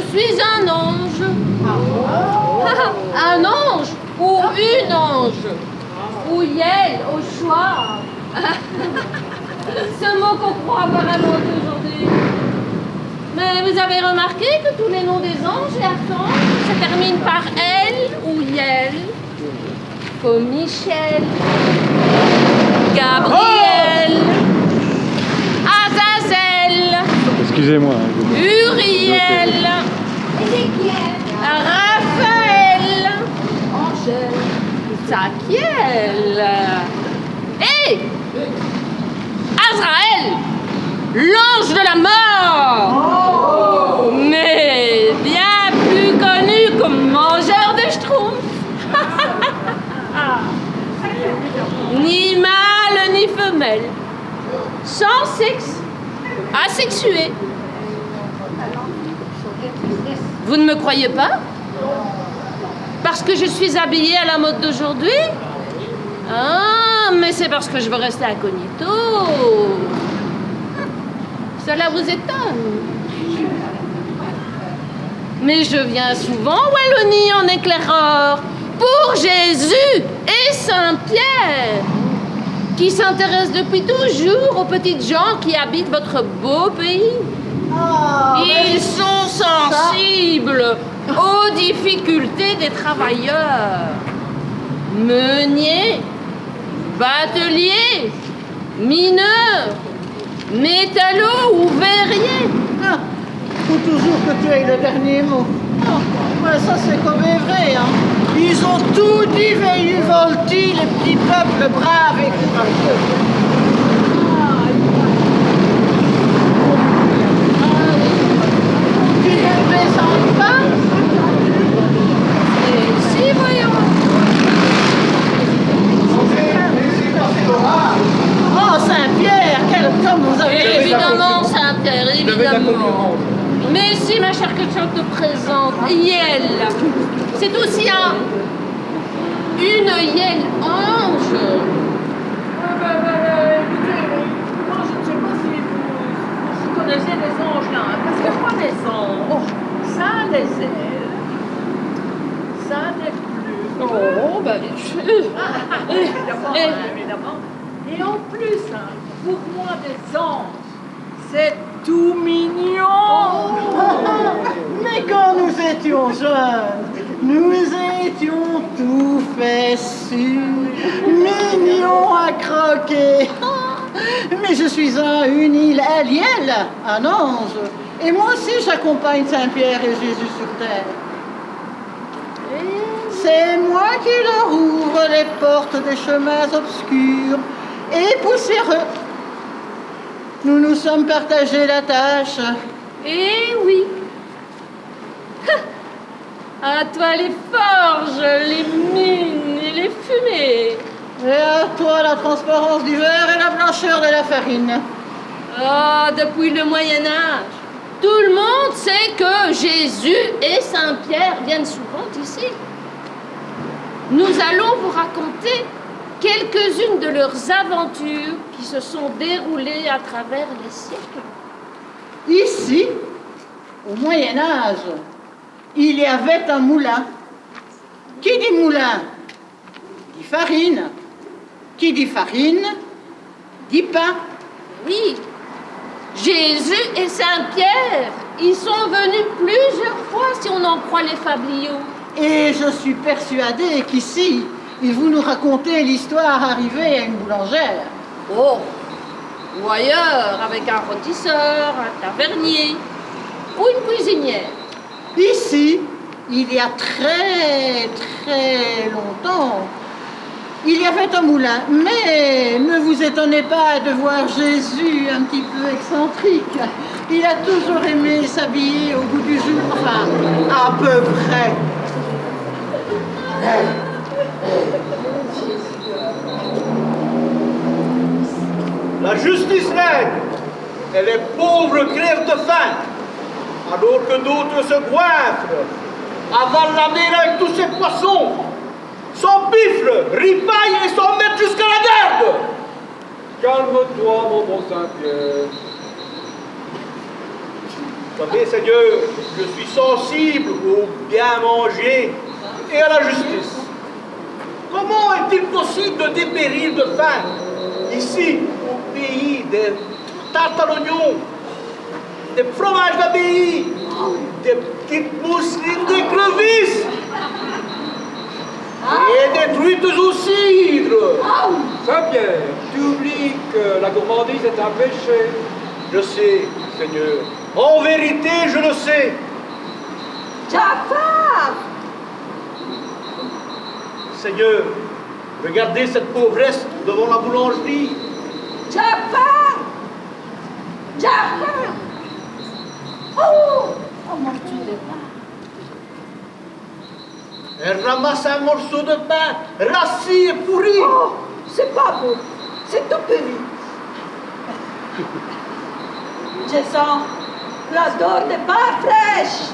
suis un ange. Un ange ou une ange. Ou Yel, au choix. Ce mot qu'on croit apparemment aujourd'hui. Mais vous avez remarqué que tous les noms des anges et archanges se terminent par elle ou Yel. Comme Michel, Gabriel, Azazel, Excusez-moi. Uriel, Raphaël, Angèle, Zachiel et Azraël, l'ange de la mort, mais bien plus connu comme mangeur de schtroumpfs. Ni mâle ni femelle, sans sexe, asexué. Vous ne me croyez pas? Parce que je suis habillée à la mode d'aujourd'hui? Ah, mais c'est parce que je veux rester incognito. Cela vous étonne? Mais je viens souvent, Wallonie, en éclaireur, pour Jésus et Saint-Pierre, qui s'intéressent depuis toujours aux petites gens qui habitent votre beau pays. Ils sont sensibles aux difficultés des travailleurs. Meuniers, bateliers, mineurs, métallos ou verriers. Ah, faut toujours que tu aies le dernier mot. Oh, ouais, ça c'est comme est vrai, hein. Ils ont tout dit, veillé volti, les petits peuples braves et courageux. Tu ne plaisantes pas? Si, voyons. Oh, Saint-Pierre, quel homme vous avez! Évidemment, Saint-Pierre, évidemment. Mais si, ma chère, que je te présente, Yel, c'est aussi une Yel ange. Écoutez, moi je ne sais pas si vous connaissez les anges là, parce que moi les anges, ça a des ailes, ça a des plumes. Oh, bah vite fait. Évidemment, évidemment. Et en plus, hein, pour moi des anges, c'est tout mignon. Mais quand nous étions jeunes, nous étions tout fessus, mignons à croquer. Mais je suis une île Eliel, un ange. Et moi aussi j'accompagne Saint-Pierre et Jésus sur terre. C'est moi qui leur ouvre les portes des chemins obscurs et poussiéreux. Nous nous sommes partagés la tâche. Eh oui. À toi les forges, les mines et les fumées. Et à toi la transparence du verre et la blancheur de la farine. Ah, depuis le Moyen-Âge, tout le monde sait que Jésus et Saint-Pierre viennent souvent ici. Nous allons vous raconter quelques-unes de leurs aventures qui se sont déroulées à travers les siècles. Ici, au Moyen-Âge, il y avait un moulin. Qui dit moulin dit farine. Qui dit farine dit pain. Oui, Jésus et Saint-Pierre, ils sont venus plusieurs fois si on en croit les fabliaux. Et je suis persuadée qu'ici, il vous nous raconter l'histoire arrivée à une boulangère. Oh, ou ailleurs, avec un rôtisseur, un tavernier ou une cuisinière. Ici, il y a très très longtemps, il y avait un moulin. Mais ne vous étonnez pas de voir Jésus un petit peu excentrique. Il a toujours aimé s'habiller au goût du jour, enfin, à peu près. La justice règne et les pauvres crèvent de faim, alors que d'autres se goinfrent, avalent la mer avec tous ces poissons, s'empifflent, ripaillent et s'en mettent jusqu'à la garde. Calme-toi, mon bon Saint-Pierre. Vous savez, Seigneur, je suis sensible au bien manger et à la justice. Comment est-il possible de dépérir de faim ici, au pays des tartes à l'oignon, des fromages d'abbaye, des petites mousselines d'écrevisses et des truites au cidre? Saint-Pierre, tu oublies que la gourmandise est un péché. Je sais, Seigneur. En vérité, je le sais. Jafar! Seigneur, regardez cette pauvresse devant la boulangerie. Jafar! Jafar! Oh! Oh mon Dieu! Elle ramasse un morceau de pain, rassis et pourri. Oh! C'est pas beau! C'est tout péri! Je sens l'odeur de pain fraîche!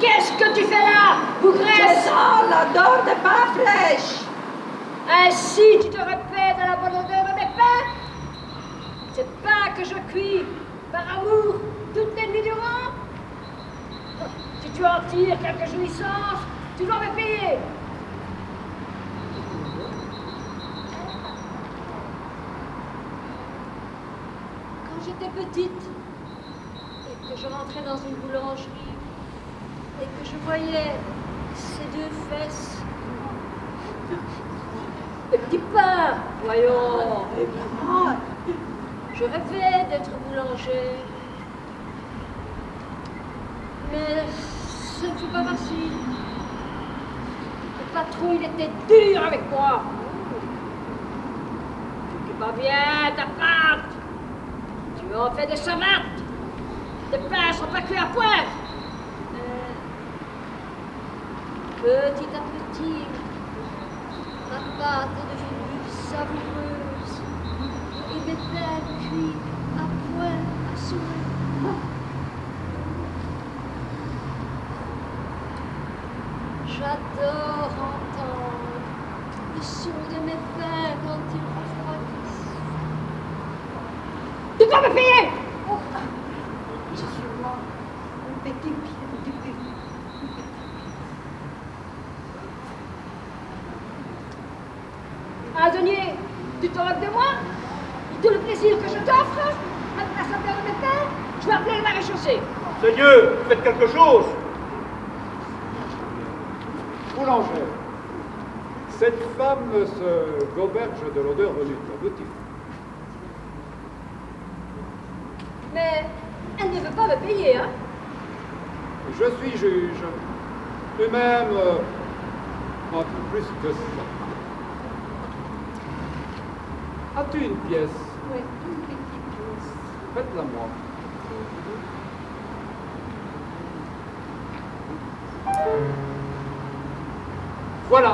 Qu'est-ce que tu fais là, Je bougresse? sens l'odeur de pain fraîche! Ainsi tu te répètes à la bonne odeur de mes pains? C'est pas que je cuis par amour toutes les nuits durant? Si tu en tires quelque jouissance, tu dois me payer. Quand j'étais petite et que je rentrais dans une boulangerie et que je voyais ces deux fesses, le petit pain, voyons, je rêvais d'être boulanger. Mais ce ne fut pas facile. Le patron, il était dur avec moi. Tu cuis pas bien ta pâte. Tu en fais des savates. Tes pains sont pas cuits à point. Petit à petit, ma pâte est devenue savoureuse. Et mes pains cuits à point, à souhait. J'adore entendre le son de mes pains quand ils refroidissent. Tu dois me payer! Je suis moi, un petit pied du pays. Ah, denier, tu te moques de moi? Tout le plaisir que je t'offre? Avec la saveur de mes pains? Je vais appeler le maréchaussée. Seigneur, faites quelque chose. Boulanger, cette femme se goberge de l'odeur venue de la boutique. Mais elle ne veut pas me payer, hein? Je suis juge, et même un peu plus que ça. As-tu une pièce? Oui, une petite pièce. Faites-la moi. Voilà.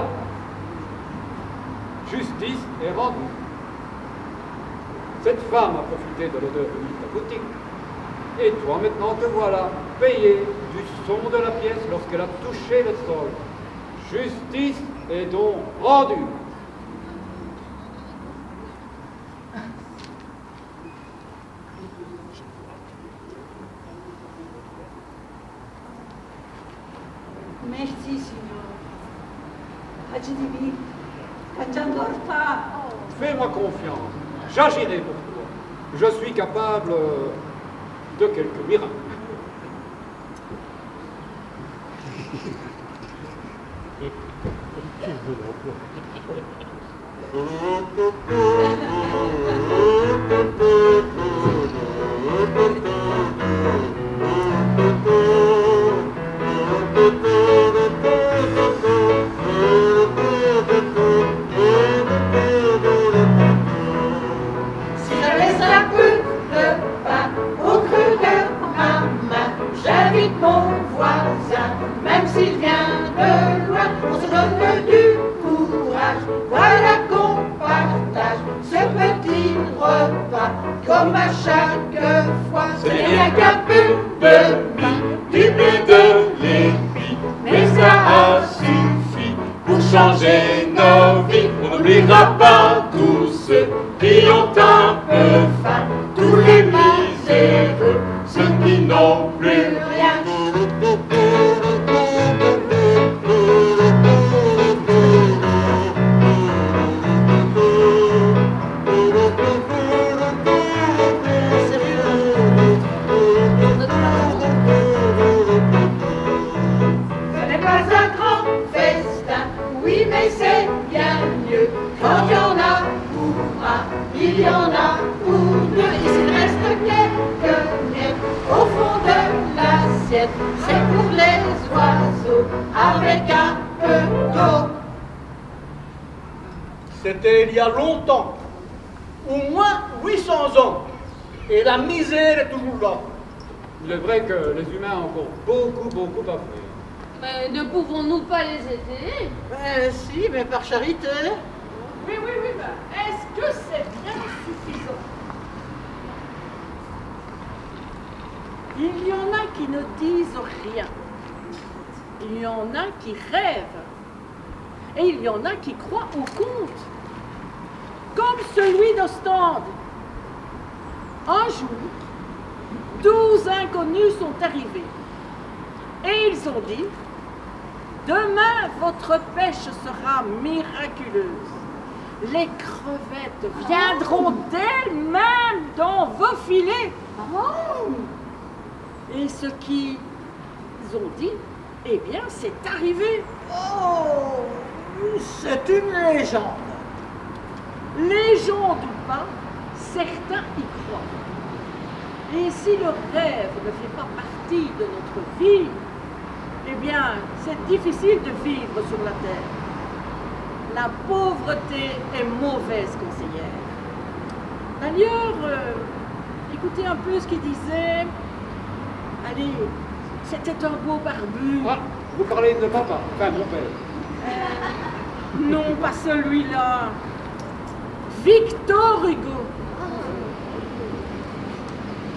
Justice est rendue. Cette femme a profité de l'odeur venue de la boutique. Et toi maintenant te voilà, payé du son de la pièce lorsqu'elle a touché le sol. Justice est donc rendue. Merci, Signor. Hajdibi, Kachandorfa. Fais-moi confiance, j'agirai pour toi. Je suis capable de quelques miracles. Si je laisse un peu de pain au creux de ma main, j'invite mon voisin, même s'il vient de loin, on se donne du courage. Voilà qu'on partage ce petit repas, comme à chaque fois. Ce n'est rien qu'un peu de mie, du blé de l'épi, mais ça a suffi pour changer nos vies. On n'oubliera pas tous ceux qui ont un peu faim, tous les miséreux, ceux qui n'ont plus rien. oiseau avec un peu d'eau. C'était il y a longtemps, au moins 800 ans, et la misère est toujours là. Il est vrai que les humains ont encore beaucoup à faire. Mais ne pouvons-nous pas les aider? Si, mais par charité. Oui, mais est-ce que c'est bien suffisant? Il y en a qui ne disent rien. Il y en a qui rêvent. Et il y en a qui croient au conte. Comme celui d'Ostende. Un jour, 12 inconnus sont arrivés. Et ils ont dit, demain votre pêche sera miraculeuse. Les crevettes viendront d'elles-mêmes dans vos filets. Et ce qu'ils ont dit, eh bien, c'est arrivé. Oh, c'est une légende. Légende ou pas, certains y croient. Et si le rêve ne fait pas partie de notre vie, eh bien, c'est difficile de vivre sur la terre. La pauvreté est mauvaise conseillère. D'ailleurs, écoutez un peu ce qu'il disait. Allez, c'était un beau barbu. Ah, vous parlez de papa, enfin mon père. Non, pas celui-là. Victor Hugo.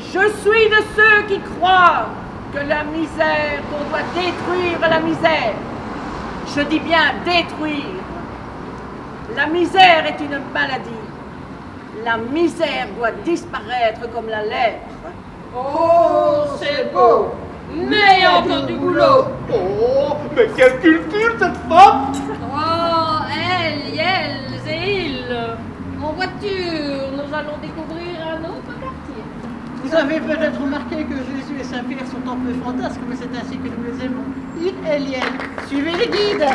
Je suis de ceux qui croient que la misère, qu'on doit détruire la misère. Je dis bien détruire. La misère est une maladie. La misère doit disparaître comme la lèpre. Oh, c'est beau. Mais encore du boulot! Oh, mais quelle culture cette femme! Oh, elles, elles et ils! En voiture, nous allons découvrir un autre quartier. Vous avez peut-être remarqué que Jésus et Saint-Pierre sont un peu fantasques, mais c'est ainsi que nous les aimons. Il et liel. Suivez les guides.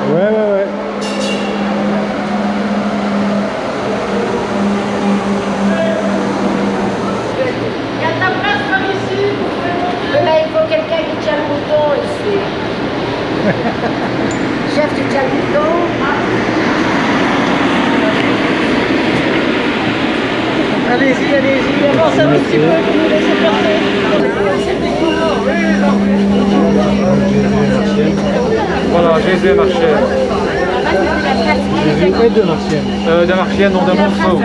Ouais. Il y a de la place par ici. Mais il faut quelqu'un qui tient le bouton ici. Chef, tu tiens le bouton. Allez-y, avance un petit peu, vous laissez Voilà, Jésus et Marchienne. Jésus et de Martienne. De Marchienne, on de Monceau. Je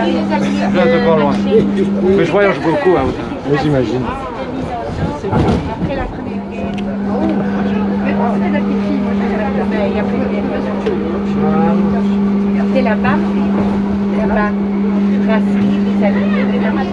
viens de pas loin. Mais je voyage beaucoup à Autun. Oui, j'imagine. Après la première guerre. C'est la petite fille, moi je l'appelle. Il y a plus de c'est là-bas. Là-bas. Brasserie, les amis, les amis.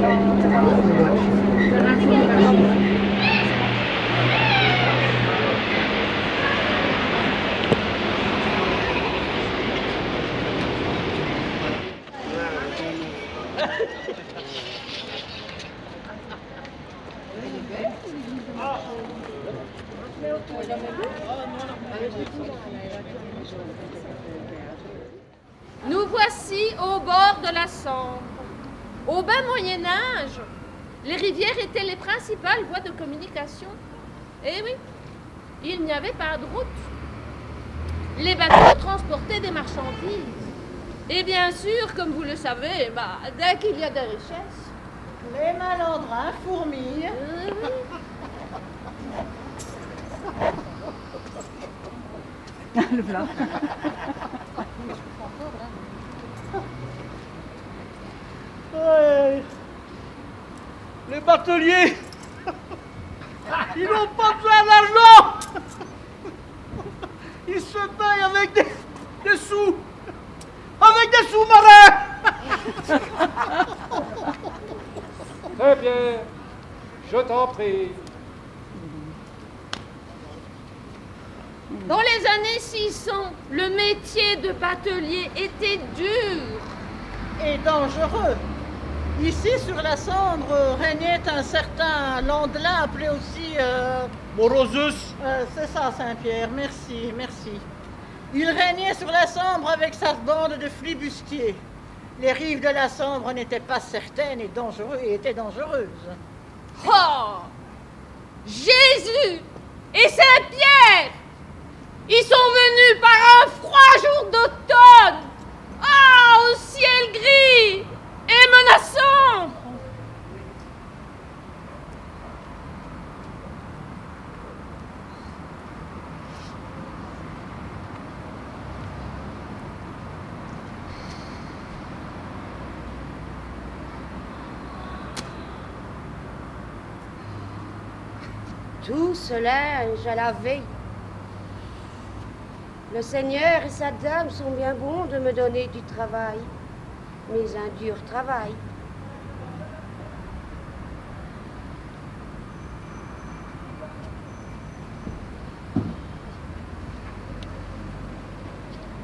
Nous voici au bord de la Sambre. Au bas Moyen-Âge, les rivières étaient les principales voies de communication. Eh oui, il n'y avait pas de route. Les bateaux transportaient des marchandises. Et bien sûr, comme vous le savez, dès qu'il y a des richesses, les malandrins fourmillent. Le blanc. Ouais. Les bateliers, ils n'ont pas besoin d'argent. Il se paye avec des sous. Avec des sous-marins. Très bien, je t'en prie. Dans les années 600, le métier de batelier était dur. Et dangereux. Ici, sur la Sambre, régnait un certain Landelin, appelé aussi... Morosus. c'est ça, Saint-Pierre, merci, merci. Il régnait sur la Sambre avec sa bande de flibustiers. Les rives de la Sambre n'étaient pas certaines et étaient dangereuses. Oh! Jésus et Saint-Pierre! Ils sont venus par un froid jour d'automne! Ah, au ciel gris et menaçant! Tout ce linge à laver. Le Seigneur et sa dame sont bien bons de me donner du travail, mais un dur travail.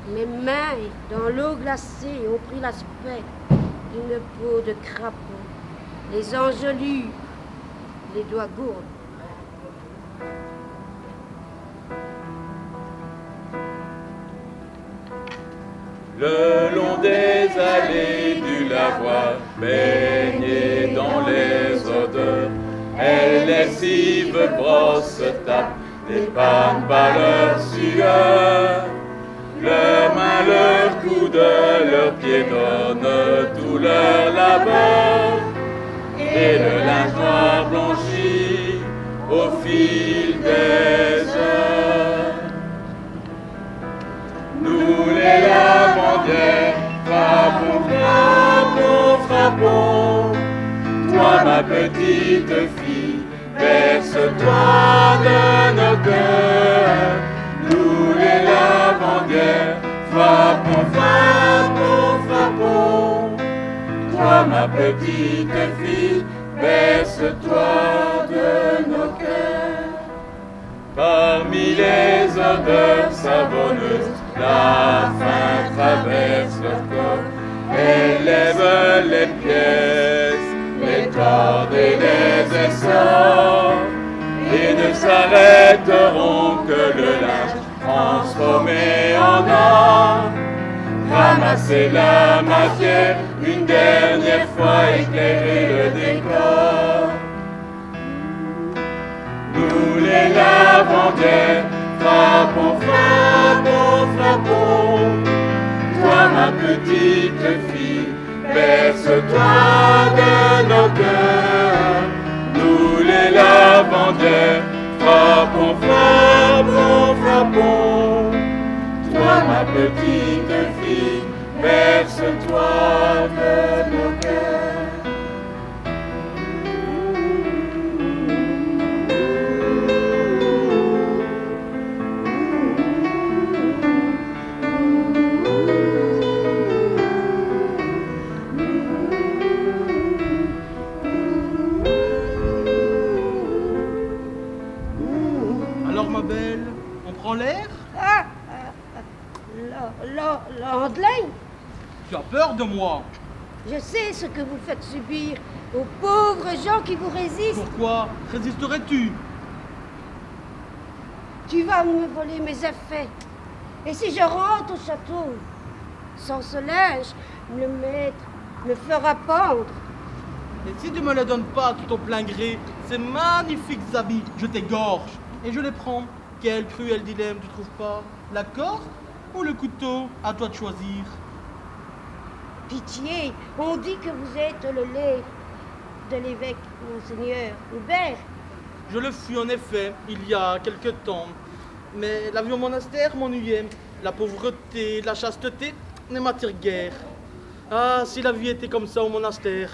Mes mains dans l'eau glacée ont pris l'aspect d'une peau de crapaud, les engelures, les doigts gourds. Le long des allées du lavoir, baignée dans les odeurs, elle lessive, brosse, tape, dépanne par leur sueur. Leurs mains, leurs coudes, leurs pieds donnent tout leur labeur. Et le linge noir blanchit au fil des heures. Nous les lavandières, frappons, frappons, frappons. Toi ma petite fille, berce-toi de nos cœurs. Nous les lavandières, frappons, frappons, frappons. Toi ma petite fille, berce-toi de nos cœurs. Parmi les odeurs savonneuses, la faim traverse leur corps. Elles lèvent les pièces, les tordent et les essorent, et ne s'arrêteront que le linge transformé en or. Ramasser la matière, une dernière fois éclairer le décor. Nous les lavandières, frappons, frappons, frappons. Toi ma petite fille, berce-toi de nos cœurs. Nous les lavandières, frappons, frappons, frappons. Toi ma petite fille, berce-toi de nos cœurs. Alors ma belle, on prend l'air? Landelin, Tu as peur de moi? je sais ce que vous faites subir aux pauvres gens qui vous résistent. Pourquoi résisterais-tu? Tu vas me voler mes effets. Et si je rentre au château, sans ce linge, le maître me fera pendre. Et si tu me les donnes pas tout au plein gré, ces magnifiques habits, je t'égorge et je les prends. Quel cruel dilemme, tu trouves pas? La corde ou le couteau? À toi de choisir. Pitié, on dit que vous êtes le lait de l'évêque, monseigneur Hubert. Je le fus en effet, il y a quelque temps. Mais la vie au monastère m'ennuyait. La pauvreté, la chasteté ne m'attirent guère. Ah, si la vie était comme ça au monastère.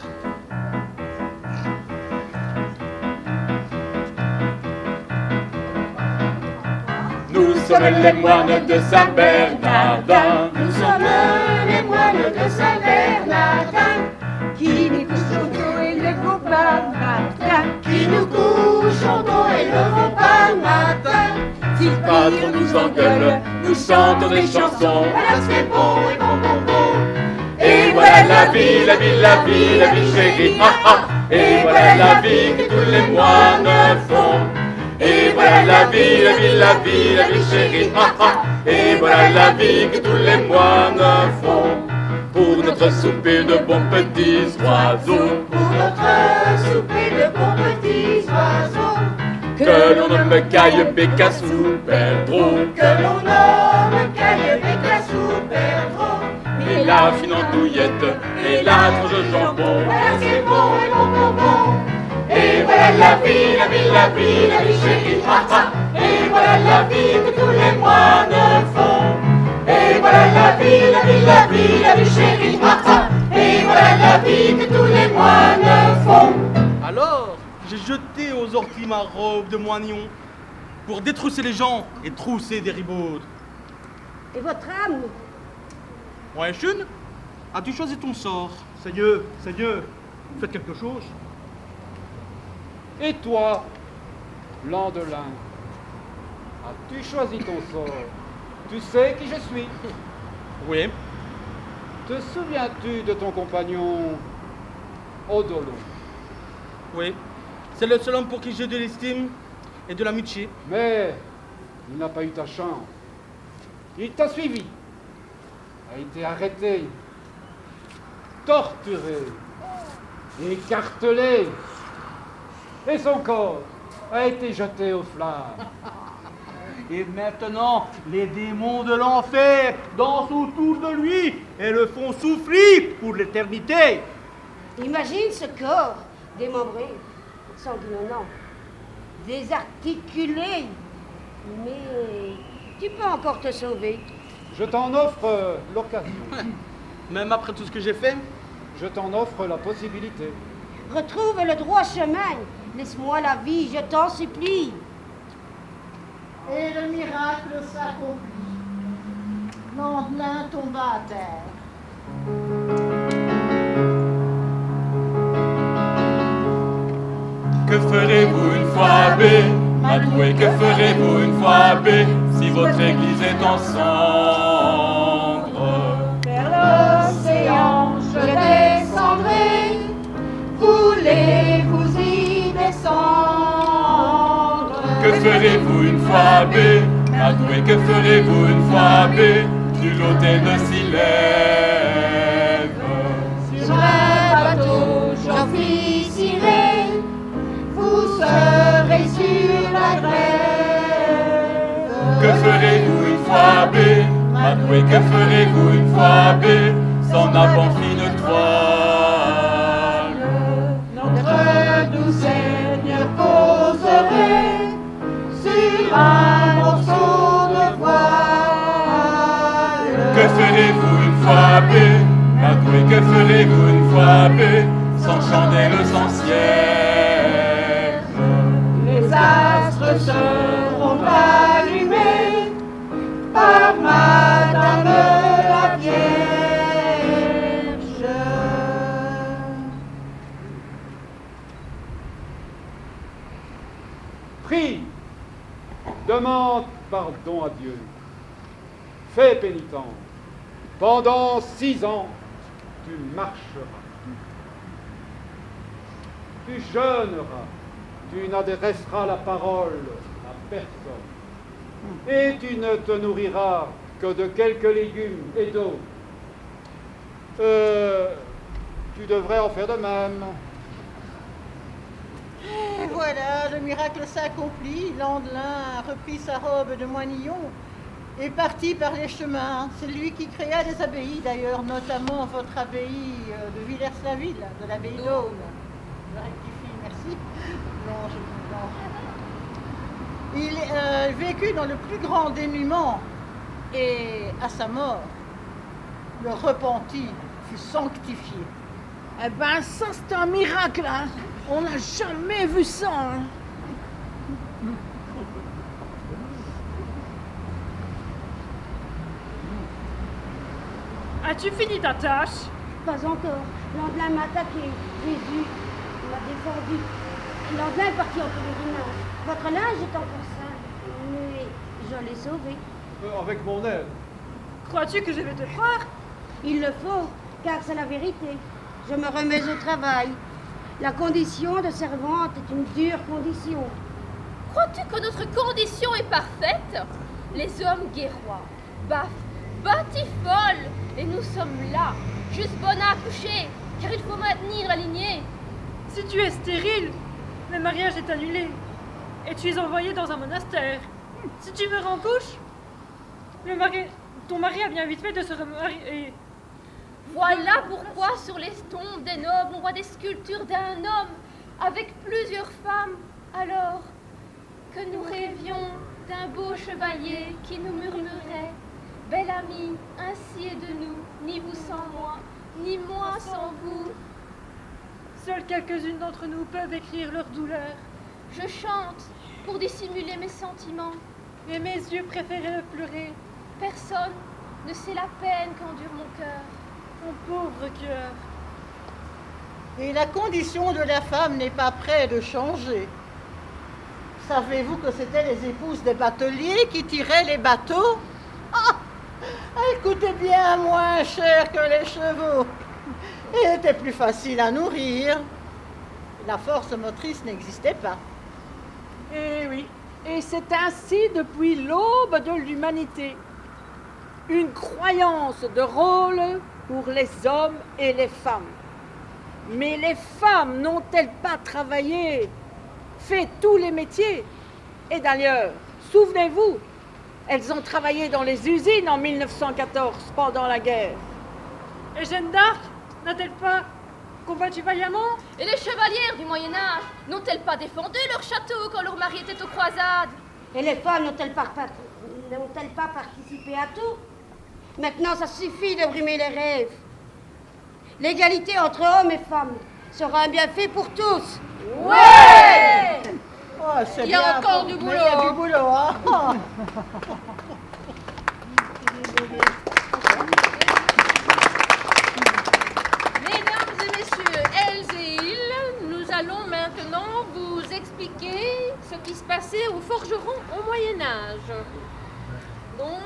nous sommes les moines de Saint-Bernardin. Nous sommes les moines de Saint-Bernardin, qui nous couchons tôt et levons pas le matin, qui nous couchons tôt et levons pas le matin. Si le Patron nous engueule, nous chantons des chansons. voilà c'est bon et bon, bon, bon. Et voilà la vie, la vie, la vie, la vie chérie, ah ah. Et voilà la vie que tous les moines font. Et voilà la vie, la vie, la vie, la vie chérie, ah ah. Et voilà la vie que tous les moines font. Pour notre souper de bons petits oiseaux, Pour notre souper de bons petits oiseaux, que l'on nomme Caille, Bécasse ou Perdreau, que l'on nomme Caille, Bécasse ou Perdreau. et la fine andouillette, et la tranche de jambon. Voilà c'est bon et bon, bon, bon. Et voilà la vie, la vie, la vie, la vie chérie, ah ah. Et voilà la vie que tous les moines font. Et voilà la vie, la vie, la vie, la vie chérie, ah ah. Et voilà la vie que tous les moines font. Alors, j'ai jeté aux orties ma robe de moignon pour détrousser les gens et trousser des ribaudes. Et votre âme? Ouais, Chune, as-tu choisi ton sort? Seigneur, faites quelque chose. Et toi, Landelin, as-tu choisi ton sort? Tu sais qui je suis? Oui. Te souviens-tu de ton compagnon Odolo? Oui. C'est le seul homme pour qui j'ai de l'estime et de l'amitié. Mais il n'a pas eu ta chance. Il t'a suivi, a été arrêté, torturé, écartelé, et son corps a été jeté aux flammes. Et maintenant, les démons de l'enfer dansent autour de lui et le font souffrir pour l'éternité. Imagine ce corps démembré, sanglonnant, désarticulé. Mais tu peux encore te sauver. Je t'en offre l'occasion. Même après tout ce que j'ai fait, Je t'en offre la possibilité. Retrouve le droit chemin. Laisse-moi la vie, je t'en supplie. Et le miracle s'accomplit. Landelin tomba à terre. Que ferez-vous une fois abbé, Madoué, que ferez-vous une fois abbé, si votre église est en cendres? Vers l'océan je descendrai, voulez-vous y descendre? Que ferez-vous une fois abbé, Madoué, que ferez-vous une fois abbé, du l'autel de Silève? Sur un bateau j'officierai, vous serez sur la grève. Que ferez-vous une fois abbé, Madoué, que ferez-vous une fois abbé, sans nappe en fine toile? Notre doux Seigneur poserait sur un morceau de voile. Que ferez-vous une fois abbé, Madoué, que ferez-vous une fois abbé, sans chandelle, sans ciel? Les astres seront allumés par Madame la Vierge. Prie, demande pardon à Dieu. Fais pénitence. Pendant 6 ans, tu marcheras. Tu jeûneras. Tu n'adresseras la parole à personne. Et tu ne te nourriras que de quelques légumes et d'eau. Tu devrais en faire de même. Et voilà, le miracle s'accomplit. Landelin a repris sa robe de moignon et parti par les chemins. C'est lui qui créa des abbayes d'ailleurs, notamment votre abbaye de Villers-la-Ville, de l'abbaye d'Aulne. Je rectifie, merci. Non, il vécut dans le plus grand dénuement et à sa mort, le repenti fut sanctifié. Eh ben, ça, c'est un miracle, hein. On n'a jamais vu ça, hein. As-tu fini ta tâche? Pas encore. L'Andelin m'a attaqué. Jésus m'a défendu. L'Andelin est parti en pèlerinage. Votre linge est encore sale. Mais je l'ai sauvé. Avec mon aide. Crois-tu que je vais te croire? Il le faut, car c'est la vérité. Je me remets au travail. La condition de servante est une dure condition. Crois-tu que notre condition est parfaite? Les hommes guerrois, batifolles, et nous sommes là, juste bonnes à accoucher, car il faut maintenir la lignée. Si tu es stérile, le mariage est annulé, et tu es envoyé dans un monastère. Si tu meurs en couche, ton mari a bien vite fait de se remarier. Voilà pourquoi sur les tombes des nobles, on voit des sculptures d'un homme avec plusieurs femmes. Alors que nous rêvions d'un beau chevalier qui nous murmurait « Bel ami, ainsi est de nous, ni vous sans moi, ni moi sans vous. » Seules quelques-unes d'entre nous peuvent écrire leur douleur. Je chante pour dissimuler mes sentiments. Et mes yeux préféraient pleurer. Personne ne sait la peine qu'endure mon cœur. Mon pauvre cœur. Et la condition de la femme n'est pas près de changer. Savez-vous que c'étaient les épouses des bateliers qui tiraient les bateaux? Ah, elles coûtaient bien moins cher que les chevaux et étaient plus faciles à nourrir. La force motrice n'existait pas. Eh oui, et c'est ainsi depuis l'aube de l'humanité. Une croyance de rôle pour les hommes et les femmes. Mais les femmes n'ont-elles pas travaillé, fait tous les métiers? Et d'ailleurs, souvenez-vous, elles ont travaillé dans les usines en 1914, pendant la guerre. Et Jeanne d'Arc n'a-t-elle pas combattu vaillamment? Et les chevalières du Moyen-Âge n'ont-elles pas défendu leur château quand leur mari était aux croisades? Et les femmes n'ont-elles pas participé à tout? Maintenant, ça suffit de brimer les rêves. L'égalité entre hommes et femmes sera un bienfait pour tous. Ouais! Oh, il y a encore du boulot. Il y a du boulot, hein? Mesdames et messieurs, elles et ils, nous allons maintenant vous expliquer ce qui se passait aux forgerons au Moyen-Âge. Donc,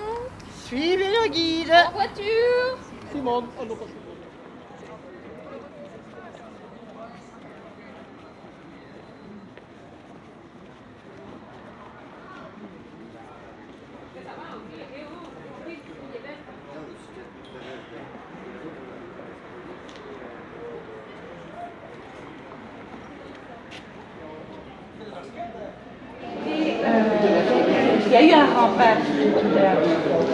suivez le guide. En voiture. Simone, Il y a eu un rempart tout à l'heure.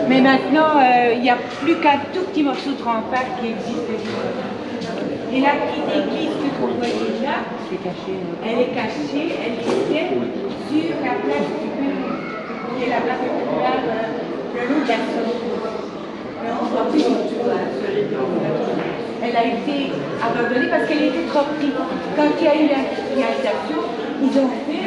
Mais maintenant, il n'y a plus qu'un tout petit morceau de rempart qui existe. Et la petite église que vous voyez là, elle est cachée, elle était sur la place du Pérou, qui est la place populaire le long de la Saône. Elle a été abandonnée parce qu'elle était trop petite. Quand il y a eu l'industrialisation, ils ont fait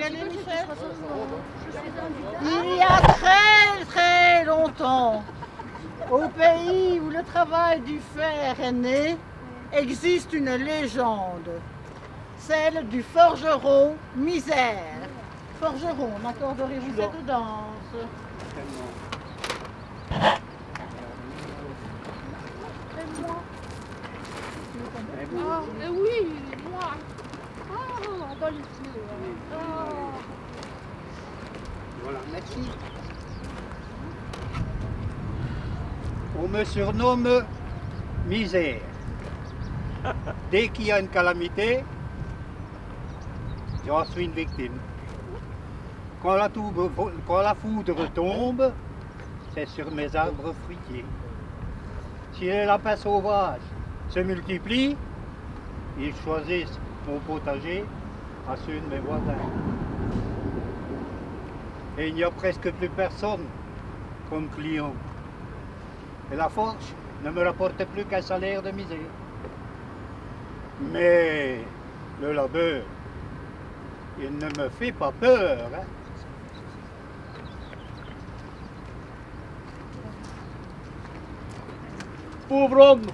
aller, Michel? Il y a très très longtemps, au pays où le travail du fer est né, existe une légende, celle du forgeron Misère. Forgeron, m'accorderez-vous cette danse? Oui, moi. Dans les yeux. Voilà, merci. On me surnomme Misère. Dès qu'il y a une calamité, j'en suis une victime. Quand la foudre tombe, c'est sur mes arbres fruitiers. Si les lapins sauvages se multiplient, ils choisissent mon potager à ceux de mes voisins. Et il n'y a presque plus personne comme client. Et la forge ne me rapporte plus qu'un salaire de misère. Mais le labeur, il ne me fait pas peur. Hein. Pauvre homme,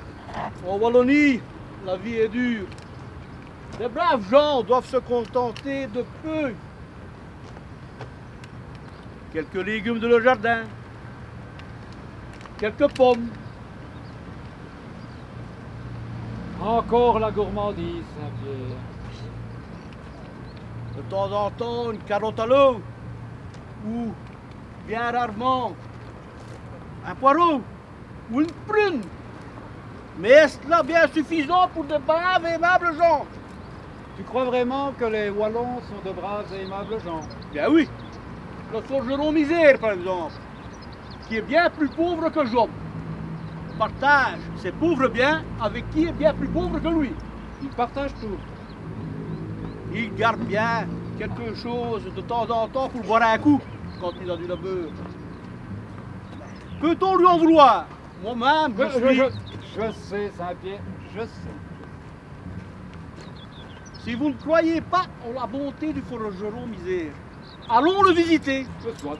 en Wallonie, la vie est dure. Les braves gens doivent se contenter de peu. Quelques légumes de leur jardin, quelques pommes. Encore la gourmandise, Saint-Pierre. De temps en temps, une carotte à l'eau. Ou, bien rarement, un poireau ou une prune. Mais est-ce là bien suffisant pour de braves et aimables gens? Tu crois vraiment que les Wallons sont de braves et aimables gens? Bien oui. Le forgeron Misère, par exemple, qui est bien plus pauvre que Job, partage ses pauvres biens avec qui est bien plus pauvre que lui. Il partage tout. Il garde bien quelque chose de temps en temps pour boire un coup quand il a du labeur. Peut-on lui en vouloir? Moi-même, Je sais, Saint-Pierre, je sais. Si vous ne croyez pas en la bonté du forgeron Misère, allons le visiter. Ce soit.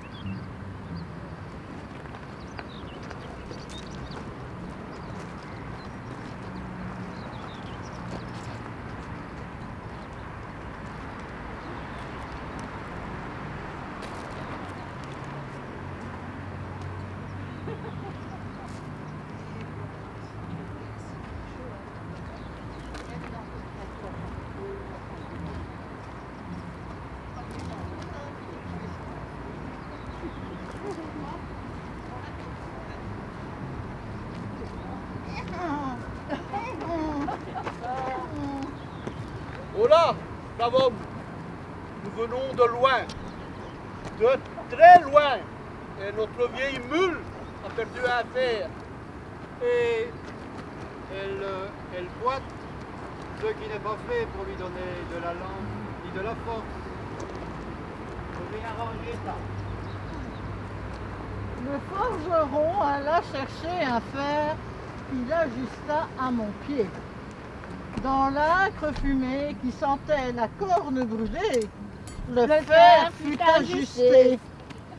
Oh là, brave homme, nous venons de loin, de très loin, et notre vieille mule a perdu un fer. Et elle boite, ce qui n'est pas fait pour lui donner de la langue ni de la force. Je vais arranger ça. Le forgeron alla chercher un fer qu'il ajusta à mon pied. Dans l'âcre fumée qui sentait la corne brûlée, le fer fut ajusté.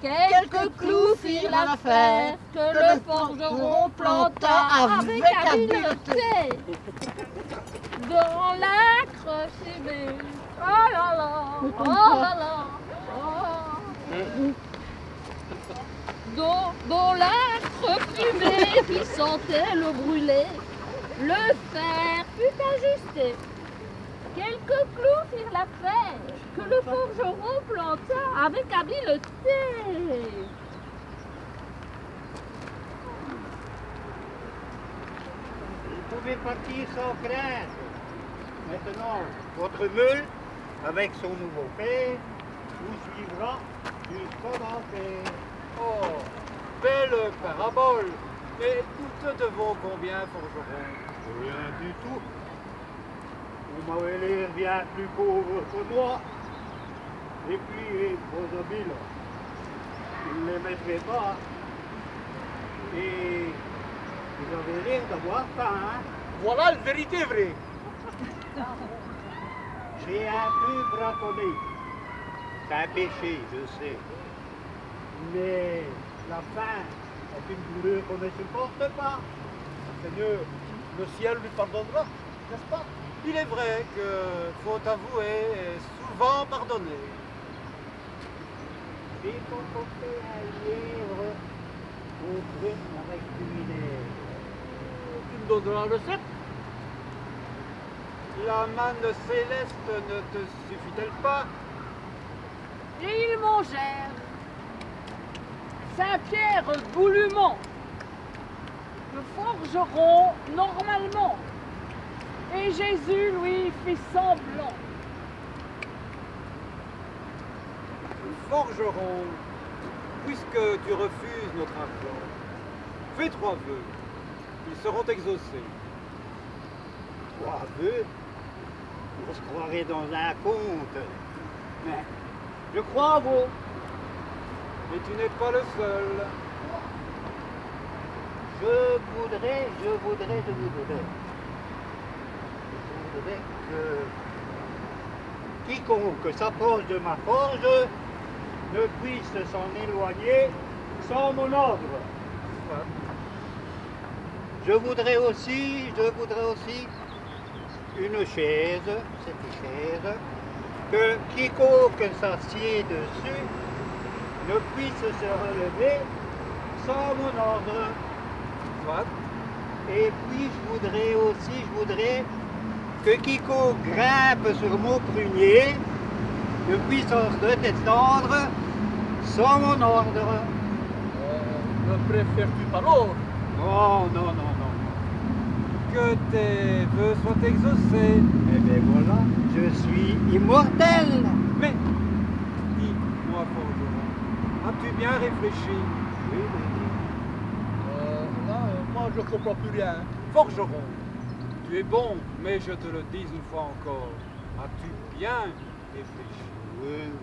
Quelques clous firent l'affaire que le forgeron planta avec habileté. Dans l'acre fumée. Oh là là, oh là là, oh. Dans l'acre fumée qui sentait le brûler, le fer fut ajusté. Quelques clous firent l'affaire que le forgeron planta avec habileté. Vous pouvez partir sans crainte. Maintenant, votre mule, avec son nouveau père, vous suivra jusqu'au enfer. Oh, belle parabole. Mais nous te devons combien, forgeron? Rien du tout. Vous m'avez l'air bien plus pauvre que moi. Et puis, vos habits, vous ne les mettrez pas. Et vous avez l'air d'avoir faim, hein? Voilà la vérité vraie. J'ai un peu braconné. un péché, je sais. Mais la faim est une douleur qu'on ne supporte pas. Seigneur, le ciel lui pardonnera, n'est-ce pas? Il est vrai que faute avouée est souvent pardonnée. Il faut porter un lièvre au brume avec du vinaigre. Tu me donneras le sceptre? La manne céleste ne te suffit-elle pas? Et ils mangèrent. Saint-Pierre goulûment, le forgeron normalement, et Jésus lui fit semblant. Forgeron, puisque tu refuses notre argent, fais 3 vœux. Ils seront exaucés. 3 vœux? On se croirait dans un conte. Mais je crois à vous. Et tu n'es pas le seul. Je voudrais que quiconque s'approche de ma forge ne puisse s'en éloigner sans mon ordre. Je voudrais aussi une chaise, cette chaise, que quiconque s'assied dessus ne puisse se relever sans mon ordre. Et puis je voudrais que quiconque grimpe sur mon prunier ne puisse se descendre sans mon ordre. Ne préfères-tu pas l'ordre? Non. Que tes vœux soient exaucés. Eh bien voilà, je suis immortel. Mais, dis-moi, forgeron, as-tu bien réfléchi? Oui. Moi, je ne comprends plus rien. Forgeron, tu es bon, mais je te le dis une fois encore, as-tu bien réfléchi?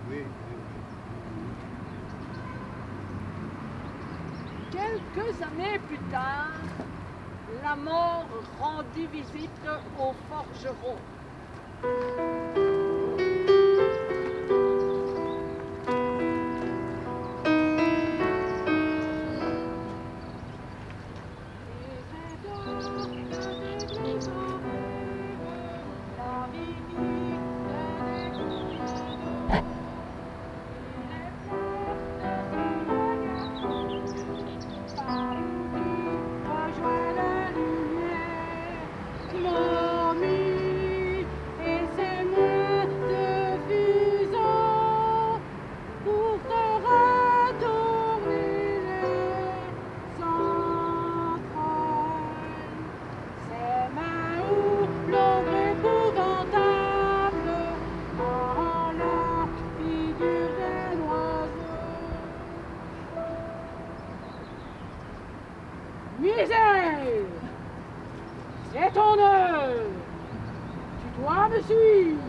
Oui. Quelques années plus tard, la mort rendit visite au forgeron. Misère! C'est ton heure! Tu dois me suivre!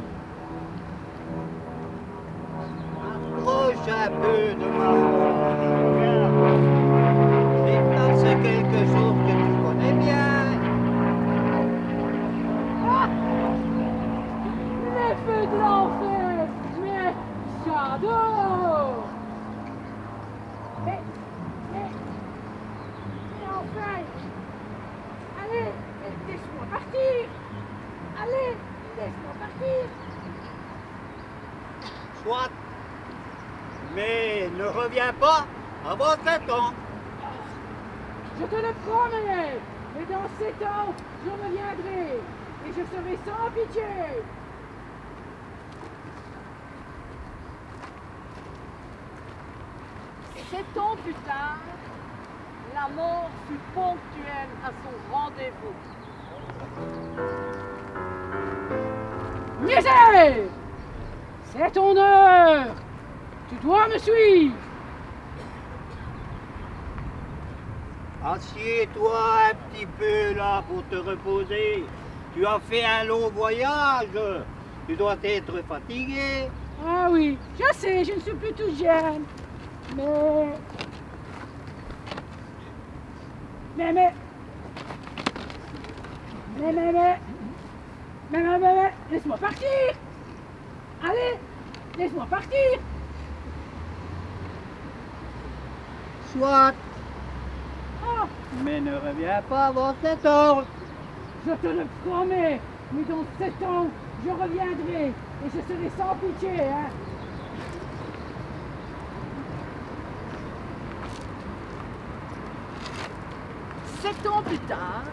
Approche un peu de ma forge. C'est quelque chose que tu connais bien. Ah! Les feux de l'enfer! Mais j'adore! Mais enfin! Allez, laisse-moi partir! Allez, laisse-moi partir! Soit. Mais ne reviens pas avant 7 ans. Je te le promets! Mais dans 7 ans, je reviendrai! Et je serai sans pitié! 7 ans plus tard, la mort fut ponctuelle à son rendez-vous. Misère! C'est ton heure! Tu dois me suivre! Assieds-toi un petit peu là pour te reposer. Tu as fait un long voyage. Tu dois être fatigué. Ah oui, je sais, je ne suis plus toute jeune. Mais, laisse-moi partir! Allez, laisse-moi partir! Soit. Ah, mais ne reviens pas avant 7 ans. Je te le promets, mais dans 7 ans, je reviendrai et je serai sans pitié, hein. Sept ans plus tard,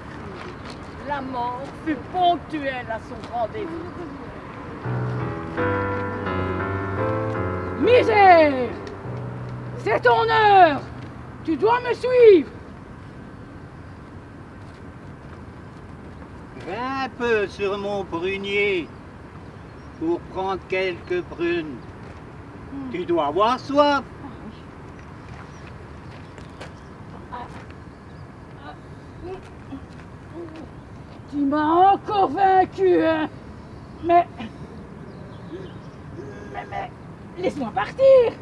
la mort fut ponctuelle à son rendez-vous. Misère! C'est ton heure! Tu dois me suivre! Un peu sur mon prunier pour prendre quelques prunes. Tu dois avoir soif. Tu m'as encore vaincu, hein? Mais laisse-moi partir!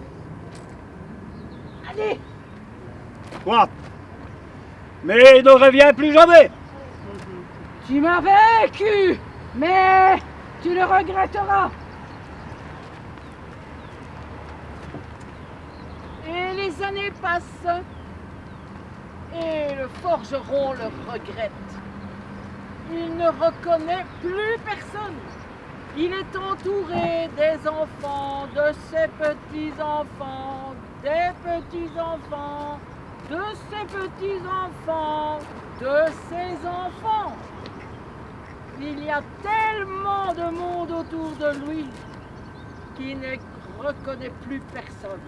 Allez! Quoi? Mais ne reviens plus jamais! Tu m'as vaincu, mais tu le regretteras. Et les années passent, et le forgeron le regrette. Il ne reconnaît plus personne. Il est entouré des enfants, de ses petits-enfants, des petits-enfants, de ses petits-enfants, de ses enfants. Il y a tellement de monde autour de lui qu'il ne reconnaît plus personne.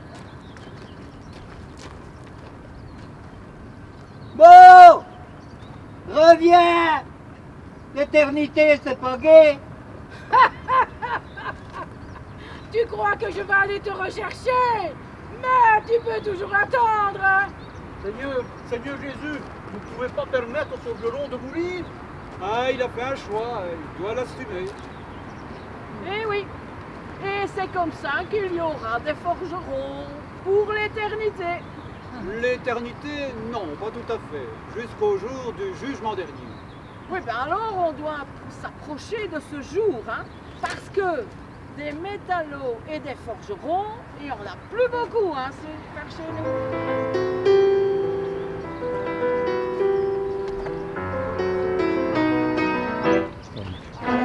Bon! Reviens! L'éternité, c'est pas gai! Tu crois que je vais aller te rechercher? Mais tu peux toujours attendre, hein? Seigneur Jésus, vous ne pouvez pas permettre au forgeron de mourir? Ah, il a fait un choix, il doit l'assumer. Eh oui, et c'est comme ça qu'il y aura des forgerons pour l'éternité. L'éternité, non, pas tout à fait. Jusqu'au jour du jugement dernier. Oui, ben alors on doit s'approcher de ce jour, hein, parce que des métallos et des forgerons, il n'y en a plus beaucoup, hein, c'est par chez nous.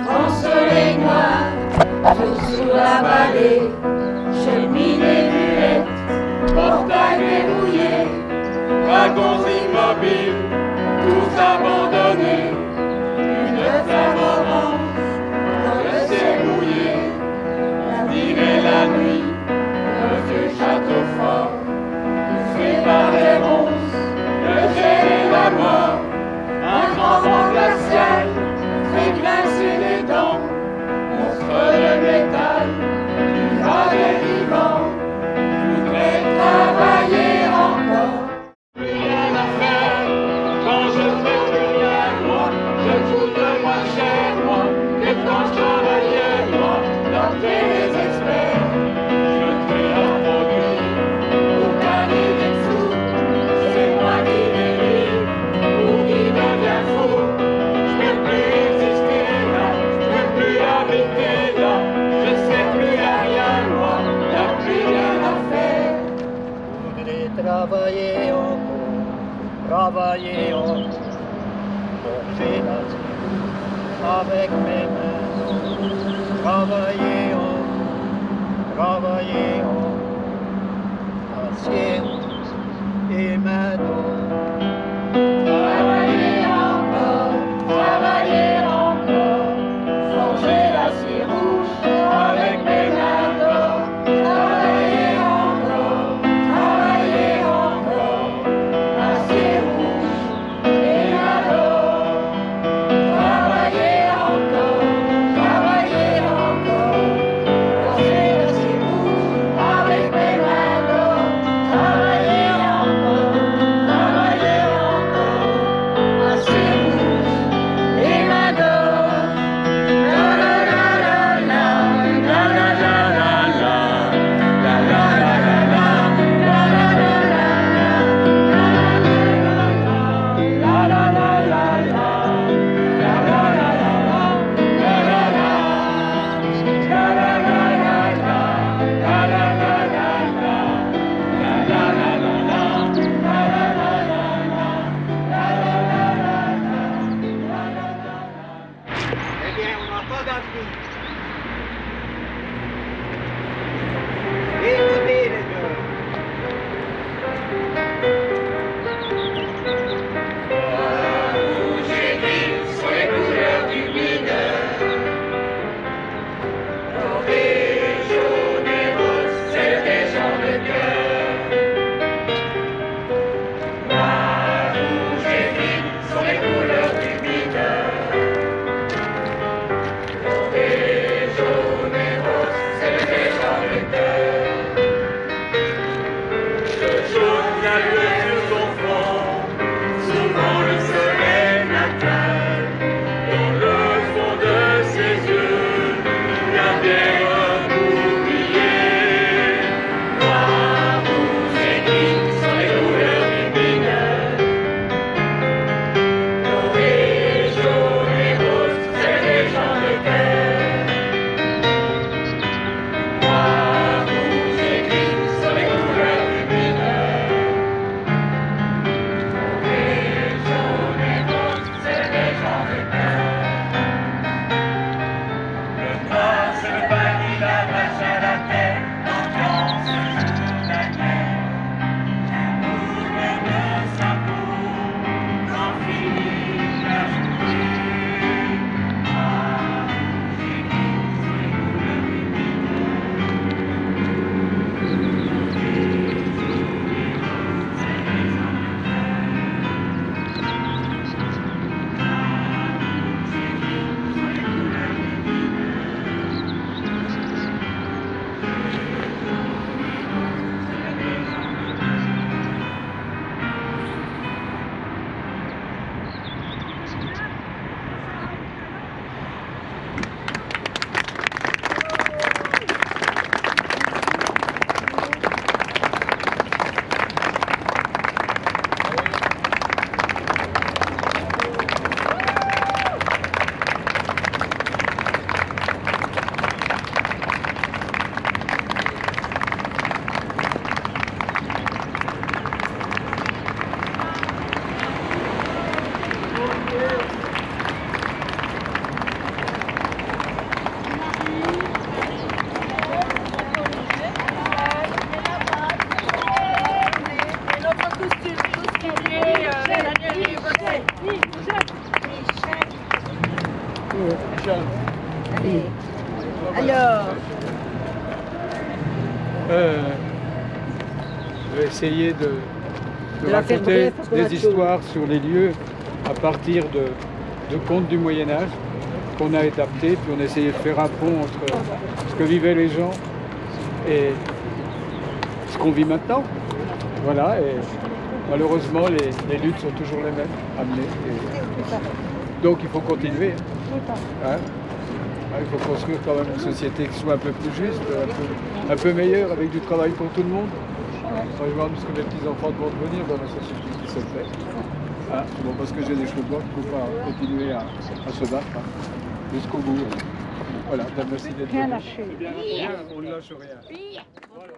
Quand le soleil noir joue sur la vallée, cheminée muette, portail verrouillé, Dragons immobiles, tous abandonnés, une flamme orange dans le ciel mouillé, dirait la nuit, le vieux château fort, fait par les ronces, le gel et la mort, un grand vent glacial fait grincer les dents, monstre de métal, du valet vivant, voudrait travailler encore. Rien à faire, quand je fais plus rien, moi, je coûte moins cher, moi, que quand je travaillais, moi, d'après les experts. Je crée un produit pour gagner des sous, c'est moi qui dérive, ou qui devient fou. Je peux plus exister là, je peux plus habiter là, je sais plus à rien, moi, y'a plus rien à faire. Je voudrais travailler encore, forger la terre avec mes mains, travailler encore, acier et main d'or. travailler encore, forger l'acier rouge avec mes mains d'or. Travailler encore, acier rouge et mains d'or. Travailler encore, forger l'acier rouge avec mes mains d'or. Travailler encore, Alors, Je vais essayer de la faire raconter bref, parce qu'on a des de histoires sur les lieux à partir de contes du Moyen-Âge qu'on a adaptés, puis on a essayé de faire un pont entre ce que vivaient les gens et ce qu'on vit maintenant. Voilà, et malheureusement, les luttes sont toujours les mêmes à mener. Donc il faut continuer. Hein. Il faut construire quand même une société qui soit un peu plus juste, un peu meilleure, avec du travail pour tout le monde. Moi, je vois ce que mes petits-enfants vont devenir dans la société qui se fait. Hein, c'est bon, parce que j'ai des cheveux blancs, il ne faut pas continuer à se battre jusqu'au bout. Voilà, merci d'être venu. Rien lâcher. On ne lâche rien. Voilà.